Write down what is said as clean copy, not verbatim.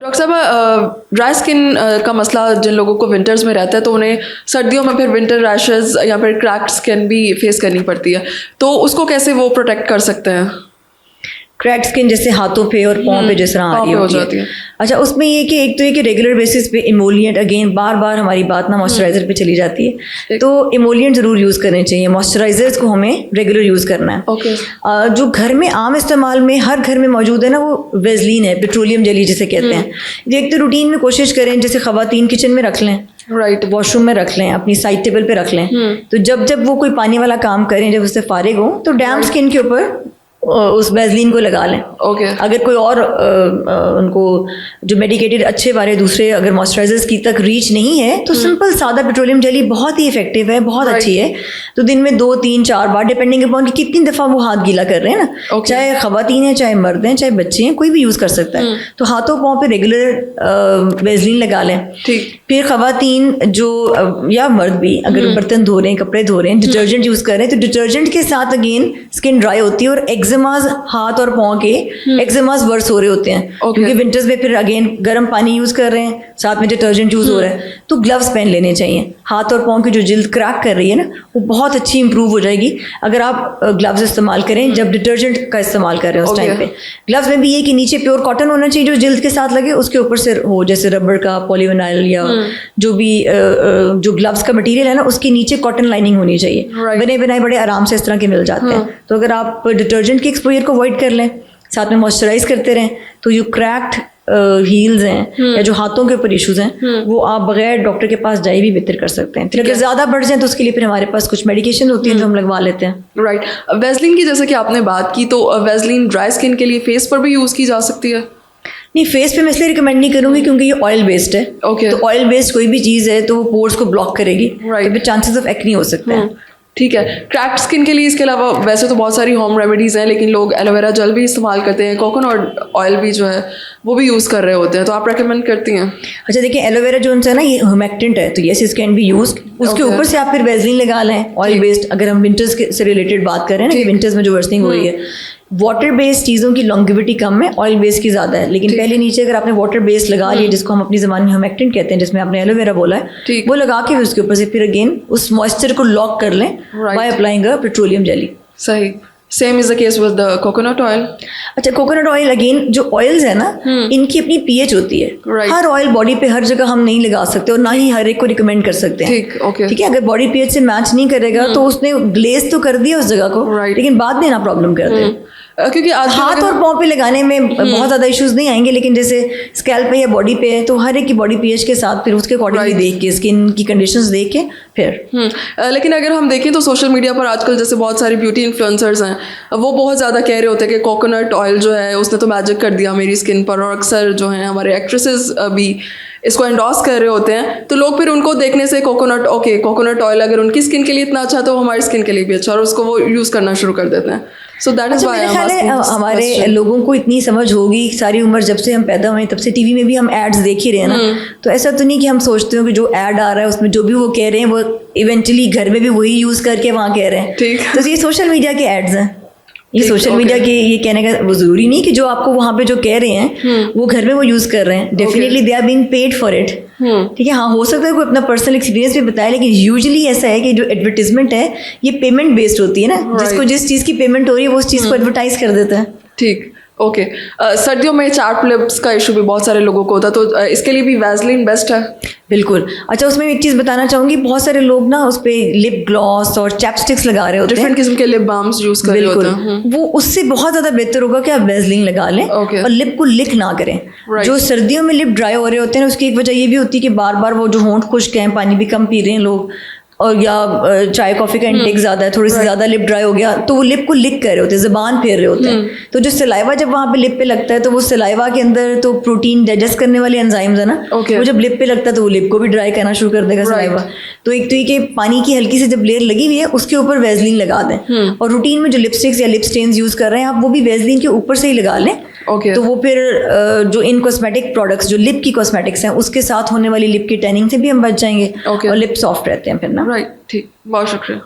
Doctor صاحب dry skin کا مسئلہ جن لوگوں کو ونٹرز میں رہتا ہے تو انہیں سردیوں میں پھر ونٹر ریشز یا پھر کریکڈ اسکن بھی فیس کرنی پڑتی ہے, تو اس کو کیسے وہ پروٹیکٹ کر سکتے ہیں؟ کریکڈ اسکن جیسے ہاتھوں پہ اور پاؤں پہ جس طرح آ رہی ہوتی ہے. اچھا, اس میں یہ کہ ایک تو یہ کہ ریگولر بیسس پہ ایمولینٹ, اگین بار بار ہماری بات نا موئسچرائزر پہ چلی جاتی ہے, تو ایمولینٹ ضرور یوز کرنے چاہیے. موئسچرائزرس کو ہمیں ریگولر یوز کرنا ہے. جو گھر میں عام استعمال میں ہر گھر میں موجود ہے نا وہ ویزلین ہے, پیٹرولیم جیلی جسے کہتے ہیں. ایک تو روٹین میں کوشش کریں, جیسے خواتین کچن میں رکھ لیں, رائٹ, واش روم میں رکھ لیں, اپنی سائڈ ٹیبل پہ رکھ لیں, تو جب وہ کوئی پانی والا کام کریں, جب اس سے فارغ ہوں تو ڈیمپ اسکن کے اوپر اس ویزلین کو لگا لیں. اگر کوئی اور ان کو جو میڈیکیٹڈ اچھے والے دوسرے اگر موئسچرائزرز کی تک ریچ نہیں ہے تو سمپل سادہ پیٹرولیم جیلی بہت ہی افیکٹو ہے, بہت اچھی ہے. تو دن میں 2-3-4 بار ڈپینڈنگ اپون کہ کتنی دفعہ وہ ہاتھ گیلا کر رہے ہیں نا, چاہے خواتین ہیں, چاہے مرد ہیں, چاہے بچے ہیں, کوئی بھی یوز کر سکتا ہے. تو ہاتھوں پاؤں پہ ریگولر ویزلین لگا لیں. پھر خواتین جو یا مرد بھی اگر برتن دھو رہے ہیں, کپڑے دھو رہے ہیں, ڈٹرجنٹ یوز کر رہے ہیں, تو ڈٹرجنٹ کے ساتھ اگین اسکن ڈرائی ہوتی ہے اور ایگزیماز ہاتھ اور پاؤں کے ایگزیماز ورس ہو رہے ہوتے ہیں, کیونکہ ونٹرز میں پھر اگین گرم پانی یوز کر رہے ہیں, ساتھ میں ڈٹرجنٹ یوز ہو رہا ہے. تو گلوز پہن لینے چاہیے. ہاتھ اور پاؤں کی جو جلد کریک کر رہی ہے نا وہ بہت اچھی امپروو ہو جائے گی اگر آپ گلوز استعمال کریں جب ڈٹرجنٹ کا استعمال کر رہے ہیں اس ٹائم پہ. گلوز میں بھی یہ کہ نیچے پیور کاٹن ہونا چاہیے جو جلد کے ساتھ لگے, اس کے اوپر سے ہو جیسے ربڑ کا, پولی وینائل یا جو بھی جو گلوز کا مٹیریل ہے نا اس کے نیچے کاٹن لائننگ ہونی چاہیے. بنے بنائے بڑے آرام سے اس طرح کے مل جاتے ہیں. تو اگر آپ ڈٹرجنٹ کی ایکسپوجر کو اوائڈ کر لیں, ساتھ میں موئسچرائز کرتے رہیں, تو جو کریکڈ ہیلز ہیں یا جو ہاتھوں کے اوپر ایشوز ہیں وہ آپ بغیر ڈاکٹر کے پاس جائے بھی بہتر کر سکتے ہیں. پھر اگر زیادہ بڑھ جائیں تو اس کے لیے پھر ہمارے پاس کچھ میڈیکیشن ہوتی ہیں جو ہم لگوا لیتے ہیں. رائٹ. ویزلین کی جیسے کہ آپ نے بات کی, تو ویزلین ڈرائی اسکن کے لیے فیس پر بھی یوز کی جا سکتی ہے؟ نہیں, فیس پہ میں اس لیے ریکمینڈ نہیں کروں گی کیونکہ یہ آئل بیسڈ ہے. تو آئل بیسڈ کوئی بھی چیز ہے تو وہ پورس کو بلاک کرے گی, تو پھر چانسز آف ایکنی ہو سکتے ہیں. ٹھیک ہے. کریکڈ اسکن کے لیے اس کے علاوہ ویسے تو بہت ساری ہوم ریمیڈیز ہیں, لیکن لوگ ایلو ویرا جل بھی استعمال کرتے ہیں, کوکونٹ آئل بھی جو ہے وہ بھی یوز کر رہے ہوتے ہیں, تو آپ ریکمینڈ کرتی ہیں؟ اچھا دیکھیں, ایلو ویرا جو ہے نا یہ ہیومیکٹنٹ ہے, تو yes it can be used. اس کے اوپر سے آپ پھر ویزلین لگا لیں آئل بیسڈ. اگر ہم ونٹرز سے ریلیٹڈ بات کر رہے ہیں نا کہ ونٹرز میں جو ورسنگ ہو رہی ہے, واٹر بیسڈ چیزوں کی لانگیوٹی کم ہے, آئل بیس کی زیادہ ہے. لیکن پہلے نیچے اگر آپ نے واٹر بیس لگا لیا جس کو ہم اپنی زبان میں ہیومیکٹنٹ کہتے ہیں, جس میں آپ نے ایلو ویرا بولا ہے, وہ لگا کے اس کے اوپر سے پھر اگین اس موئسچر کو لاک کر لیں by applying a petroleum jelly. صحیح. Same as the case with the coconut oil. اچھا, کوکونٹ آئل اگین جو آئلز ہیں نا ان کی اپنی پی ایچ ہوتی ہے. ہر آئل باڈی پہ ہر جگہ ہم نہیں لگا سکتے اور نہ ہی ہر ایک کو ریکمینڈ کر سکتے ہیں. ٹھیک ہے, اگر باڈی پی ایچ سے میچ نہیں کرے گا تو اس نے گلیز تو کر دیا اس جگہ کو, لیکن بعد میں نا پرابلم کرتے ہیں. کیونکہ ہاتھ اور پاؤں پہ لگانے میں بہت زیادہ ایشوز نہیں آئیں گے, لیکن جیسے اسکیلپ پہ یا باڈی پہ ہے تو ہر ایک کی باڈی پی ایچ کے ساتھ پھر اس کے اکارڈنگلی دیکھ کے اسکن کی کنڈیشنز دیکھ کے پھر. لیکن اگر ہم دیکھیں تو سوشل میڈیا پر آج کل جیسے بہت سارے بیوٹی انفلوئنسرز ہیں, وہ بہت زیادہ کہہ رہے ہوتے ہیں کہ کوکونٹ آئل جو ہے اس نے تو میجک کر دیا میری اسکن پر, اور اکثر جو ہیں ہمارے ایکٹریسز بھی اس کو انڈورس کر رہے ہوتے ہیں. تو لوگ پھر ان کو دیکھنے سے کوکونٹ آئل اگر ان کی اسکن کے لیے اتنا اچھا تو ہماری اسکن کے لیے بھی اچھا, اور اس کو وہ یوز کرنا شروع کر دیتے ہیں. سو دیٹ از وائی ہمارے لوگوں کو اتنی سمجھ ہوگی ساری عمر, جب سے ہم پیدا ہوئے تب سے ٹی وی میں بھی ہم ایڈز دیکھ ہی رہے ہیں نا, تو ایسا تو نہیں کہ ہم سوچتے ہوں کہ جو ایڈ آ رہا ہے اس میں جو بھی وہ کہہ رہے ہیں وہ ایونچولی گھر میں بھی وہی یوز کر کے وہاں کہہ رہے ہیں. تو یہ سوشل میڈیا کے ایڈز ہیں, یہ سوشل میڈیا کے یہ کہنے کا وہ ضروری نہیں کہ جو آپ کو وہاں پہ جو کہہ رہے ہیں وہ گھر میں وہ یوز کر رہے ہیں. Definitely they are being paid for it. ٹھیک ہے, ہاں ہو سکتا ہے کوئی اپنا پرسنل ایکسپیرینس بھی بتائے, لیکن یوزلی ایسا ہے کہ جو ایڈورٹیزمنٹ ہے یہ پیمنٹ بیسڈ ہوتی ہے نا, جس کو جس چیز کی پیمنٹ ہو رہی ہے وہ اس چیز کو ایڈورٹائز کر دیتا ہے. ٹھیک. اوکے. سردیوں میں چارپ لپس کا ایشو بھی بہت سارے لوگوں کو ہوتا ہے, تو اس کے لیے بھی ویزلین بیسٹ ہے؟ بالکل. اچھا, اس میں ایک چیز بتانا چاہوں گی, بہت سارے لوگ نا اس پہ لپ گلاس اور چیپ اسٹکس لگا رہے ہوتے ہیں, ڈفرینٹ قسم کے لپ بامس یوز کر رہے ہوتے ہیں. وہ اس سے بہت زیادہ بہتر ہوگا کہ آپ ویزلین لگا لیں اور لپ کو لک نہ کریں. جو سردیوں میں لپ ڈرائی ہو رہے ہوتے ہیں اس کی ایک وجہ یہ بھی ہوتی ہے کہ بار بار وہ جو ہونٹ خشک ہیں, پانی بھی کم پی رہے ہیں لوگ, اور یا چائے کافی کا انٹیک زیادہ ہے, تھوڑی سی زیادہ لپ ڈرائی ہو گیا تو وہ لپ کو لک کر رہے ہوتے ہیں, زبان پھیر رہے ہوتے ہیں. تو جو سلائیوا جب وہاں پہ لپ پہ لگتا ہے تو وہ سلائیوا کے اندر تو پروٹین ڈائجسٹ کرنے والے انزائمز ہیں نا, وہ جب لپ پہ لگتا ہے تو وہ لپ کو بھی ڈرائی کرنا شروع کر دے گا سلائیوا. تو ایک تو یہ کہ پانی کی ہلکی سی جب لیئر لگی ہوئی ہے اس کے اوپر ویزلین لگا دیں, اور روٹین میں جو لپسٹکس یا لپ اسٹینز یوز کر رہے ہیں آپ وہ بھی ویزلین کے اوپر سے ہی لگا لیں. تو وہ پھر جو ان کاسمیٹک پروڈکٹس جو لپ کی کاسمیٹکس ہیں اس کے ساتھ ہونے والی لپ کی ٹیننگ سے بھی ہم بچ جائیں گے, اور لپ سافٹ رہتے ہیں پھر نا. رائٹ. ٹھیک, بہت شکریہ.